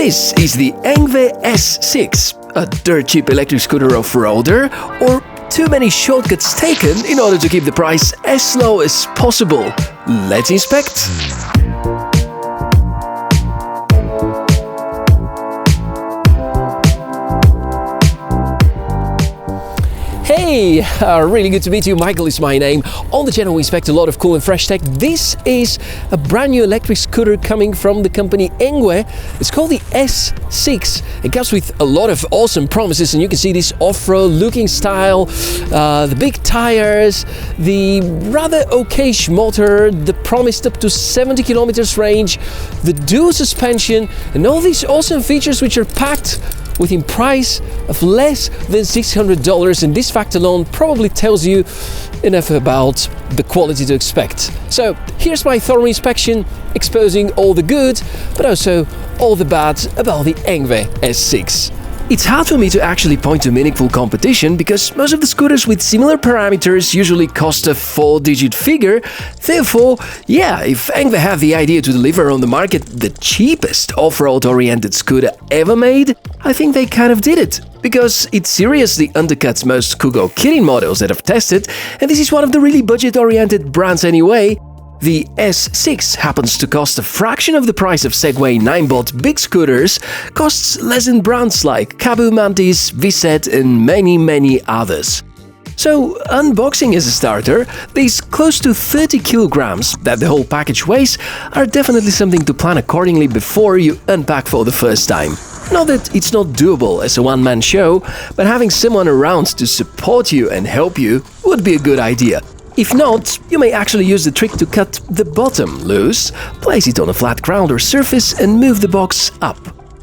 This is the Engwe E6, a dirt cheap electric scooter off-roader, or too many shortcuts taken in order to keep the price as low as possible. Let's inspect. Hey, really good to meet you. Michael is my name. On the channel we inspect a lot of cool and fresh tech. This is a brand new electric scooter coming from the company Engwe. It's called the E6. It comes with a lot of awesome promises, and you can see this off-road looking style, the big tires, the rather okayish motor, the promised up to 70 kilometers range, the dual suspension, and all these awesome features which are packed within price of less than $600, and this fact alone probably tells you enough about the quality to expect. So here's my thorough inspection, exposing all the good, but also all the bad about the Engwe E6. It's hard for me to actually point to meaningful competition because most of the scooters with similar parameters usually cost a 4-digit figure. Therefore, yeah, if Engwe had the idea to deliver on the market the cheapest off-road oriented scooter ever made, I think they kind of did it. Because it seriously undercuts most Kugo Kirin models that I've tested, and this is one of the really budget-oriented brands anyway. The E6 happens to cost a fraction of the price of Segway 9-bot big scooters, costs less than brands like Kabu Mantis, Viset and many others. So, unboxing as a starter, these close to 30 kilograms that the whole package weighs are definitely something to plan accordingly before you unpack for the first time. Not that it's not doable as a one-man show, but having someone around to support you and help you would be a good idea. If not, you may actually use the trick to cut the bottom loose, place it on a flat ground or surface and move the box up.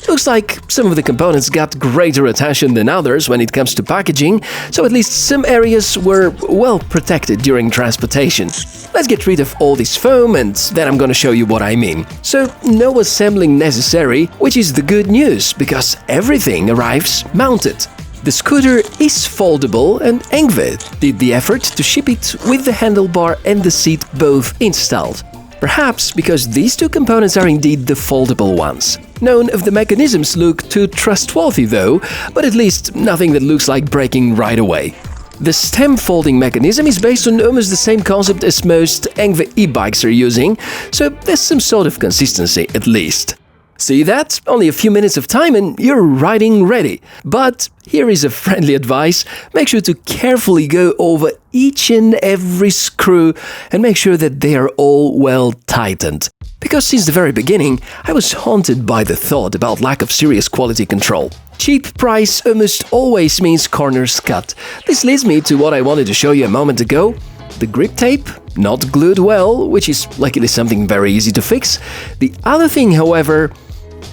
Looks like some of the components got greater attention than others when it comes to packaging, so at least some areas were well protected during transportation. Let's get rid of all this foam and then I'm gonna show you what I mean. So no assembling necessary, which is the good news, because everything arrives mounted. The scooter is foldable, and Engwe did the effort to ship it with the handlebar and the seat both installed. Perhaps because these two components are indeed the foldable ones. None of the mechanisms look too trustworthy though, but at least nothing that looks like breaking right away. The stem folding mechanism is based on almost the same concept as most Engwe e-bikes are using, so there's some sort of consistency at least. See that? Only a few minutes of time and you're riding ready. But here is a friendly advice. Make sure to carefully go over each and every screw and make sure that they are all well tightened. Because since the very beginning, I was haunted by the thought about lack of serious quality control. Cheap price almost always means corners cut. This leads me to what I wanted to show you a moment ago. The grip tape, not glued well, which is luckily something very easy to fix. The other thing, however,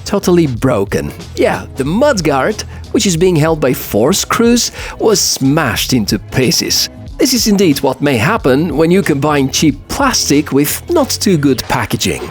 totally broken. Yeah, the mudguard, which is being held by 4 screws, was smashed into pieces. This is indeed what may happen when you combine cheap plastic with not too good packaging.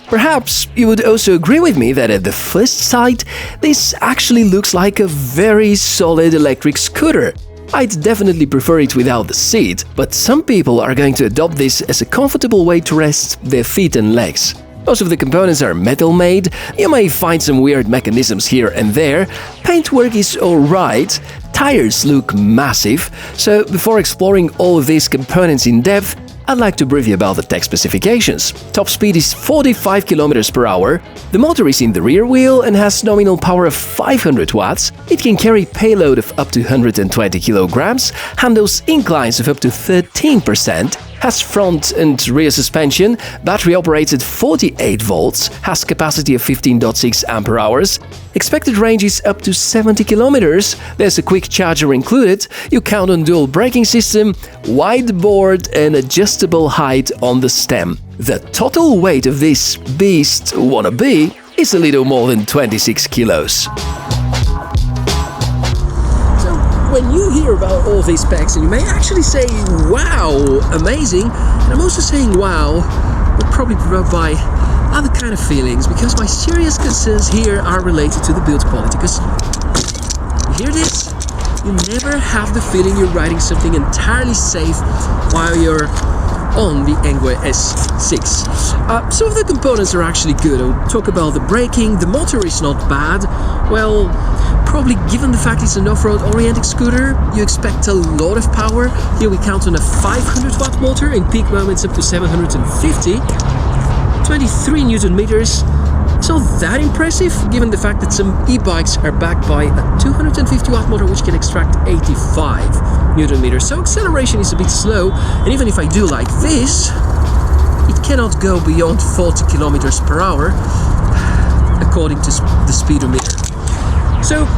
Perhaps you would also agree with me that at the first sight, this actually looks like a very solid electric scooter. I'd definitely prefer it without the seat, but some people are going to adopt this as a comfortable way to rest their feet and legs. Most of the components are metal-made, you may find some weird mechanisms here and there, paintwork is alright, tires look massive, so before exploring all of these components in depth, I'd like to brief you about the tech specifications. Top speed is 45 km per hour, the motor is in the rear wheel and has nominal power of 500 watts, it can carry payload of up to 120 kilograms, handles inclines of up to 13%, has front and rear suspension, battery operates at 48 volts, has capacity of 15.6 ampere-hours, expected range is up to 70 kilometers, there's a quick charger included, you count on dual braking system, wide board and adjustable height on the stem. The total weight of this beast wannabe is a little more than 26 kilos. When you hear about all these specs, and you may actually say, wow, amazing, and I'm also saying wow, will probably provoked by other kind of feelings, because my serious concerns here are related to the build quality, because you hear this? You never have the feeling you're riding something entirely safe while you're on the Engwe E6. Some of the components are actually good. I'll talk about the braking. The motor is not bad. Well, probably given the fact it's an off-road oriented scooter, you expect a lot of power. Here we count on a 500 watt motor, in peak moments up to 750. 23 Newton meters. It's not that impressive, given the fact that some e-bikes are backed by a 250 watt motor which can extract 85 Newton meters. So acceleration is a bit slow, and even if I do like this, it cannot go beyond 40 kilometers per hour, according to the speedometer. So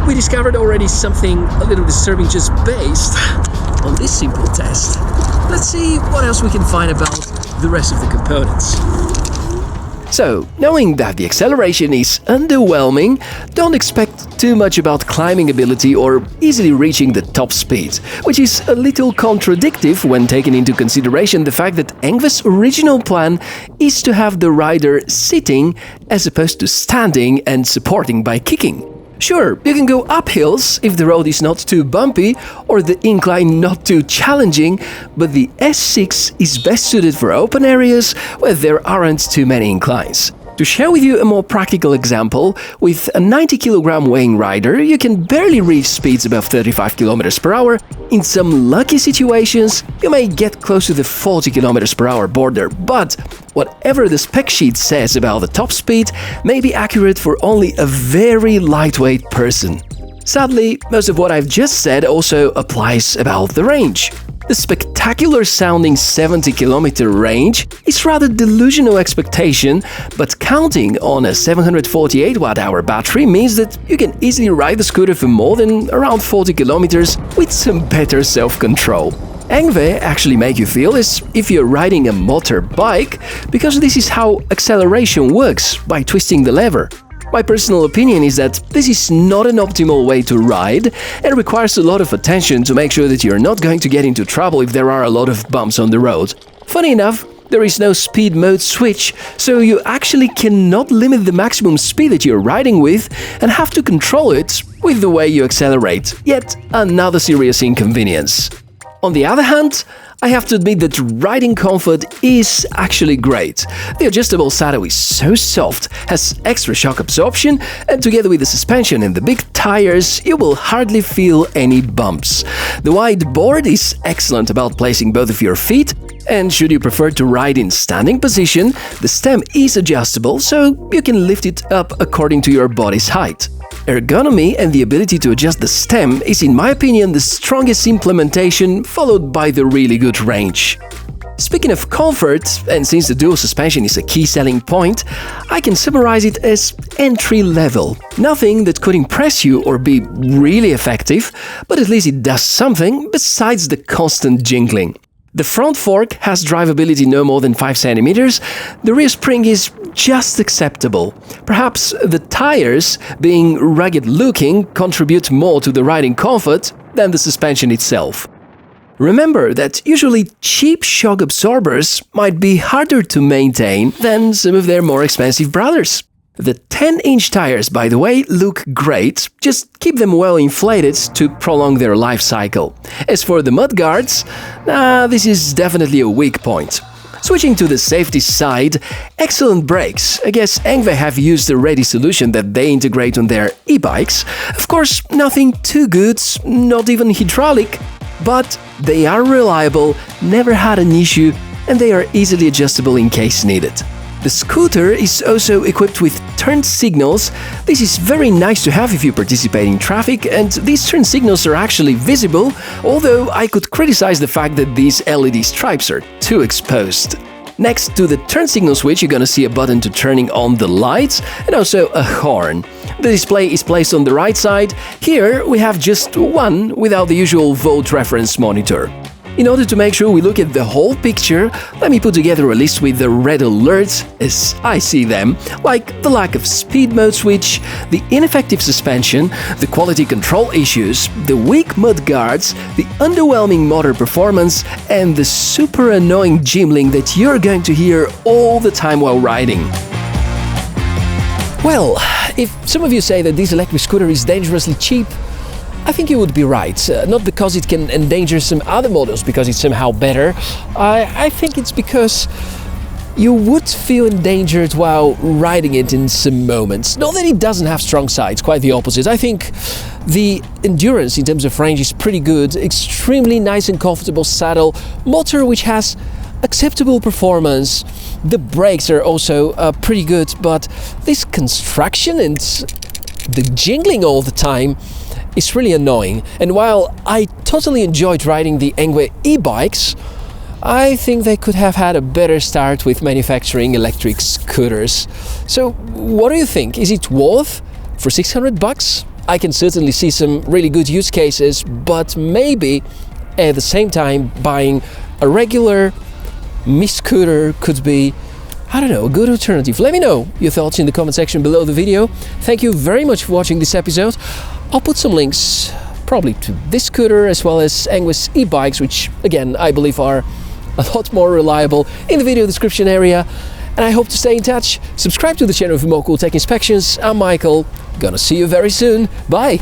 we discovered already something a little disturbing just based on this simple test. Let's see what else we can find about the rest of the components. So, knowing that the acceleration is underwhelming, don't expect too much about climbing ability or easily reaching the top speed, which is a little contradictory when taking into consideration the fact that Engwe's original plan is to have the rider sitting as opposed to standing and supporting by kicking. Sure, you can go up hills if the road is not too bumpy or the incline not too challenging, but the S6 is best suited for open areas where there aren't too many inclines. To share with you a more practical example, with a 90 kg weighing rider, you can barely reach speeds above 35 km per hour. In some lucky situations, you may get close to the 40 km per hour border, but whatever the spec sheet says about the top speed may be accurate for only a very lightweight person. Sadly, most of what I've just said also applies about the range. The spectacular sounding 70 km range is rather delusional expectation, but counting on a 748 Wh battery means that you can easily ride the scooter for more than around 40 km with some better self-control. Engwe actually make you feel as if you're riding a motorbike, because this is how acceleration works, by twisting the lever. My personal opinion is that this is not an optimal way to ride and requires a lot of attention to make sure that you're not going to get into trouble if there are a lot of bumps on the road. Funny enough, there is no speed mode switch, so you actually cannot limit the maximum speed that you're riding with and have to control it with the way you accelerate. Yet another serious inconvenience. On the other hand, I have to admit that riding comfort is actually great. The adjustable saddle is so soft, has extra shock absorption, and together with the suspension and the big tires, you will hardly feel any bumps. The wide board is excellent about placing both of your feet, and should you prefer to ride in standing position, the stem is adjustable, so you can lift it up according to your body's height. Ergonomy and the ability to adjust the stem is, in my opinion, the strongest implementation, followed by the really good range. Speaking of comfort, and since the dual suspension is a key selling point, I can summarize it as entry level. Nothing that could impress you or be really effective, but at least it does something besides the constant jingling. The front fork has drivability no more than 5 cm, the rear spring is just acceptable. Perhaps the tires, being rugged looking, contribute more to the riding comfort than the suspension itself. Remember that usually cheap shock absorbers might be harder to maintain than some of their more expensive brothers. The 10-inch tires, by the way, look great, just keep them well inflated to prolong their life cycle. As for the mudguards, this is definitely a weak point. Switching to the safety side, excellent brakes. I guess Engwe have used a ready solution that they integrate on their e-bikes. Of course, nothing too good, not even hydraulic, but they are reliable, never had an issue, and they are easily adjustable in case needed. The scooter is also equipped with turn signals. This is very nice to have if you participate in traffic, and these turn signals are actually visible, although I could criticize the fact that these LED stripes are too exposed. Next to the turn signal switch, you're gonna see a button to turning on the lights and also a horn. The display is placed on the right side. Here we have just one without the usual volt reference monitor. In order to make sure we look at the whole picture, let me put together a list with the red alerts as I see them, like the lack of speed mode switch, the ineffective suspension, the quality control issues, the weak mud guards, the underwhelming motor performance, and the super annoying jingling that you're going to hear all the time while riding. Well, if some of you say that this electric scooter is dangerously cheap, I think you would be right. Not because it can endanger some other models because it's somehow better. I think it's because you would feel endangered while riding it in some moments. Not that it doesn't have strong sides, quite the opposite. I think the endurance in terms of range is pretty good, extremely nice and comfortable saddle, motor which has acceptable performance. The brakes are also pretty good, but this construction and the jingling all the time is really annoying. And while I totally enjoyed riding the Engwe e-bikes, I think they could have had a better start with manufacturing electric scooters. So what do you think? Is it worth for 600 bucks? I can certainly see some really good use cases, but maybe at the same time buying a regular scooter could be, I don't know, a good alternative. Let me know your thoughts in the comment section below the video. Thank you very much for watching this episode. I'll put some links probably to this scooter as well as Engwe's e-bikes, which again I believe are a lot more reliable, in the video description area. And I hope to stay in touch. Subscribe to the channel for more cool tech inspections. I'm Michael. Gonna see you very soon. Bye!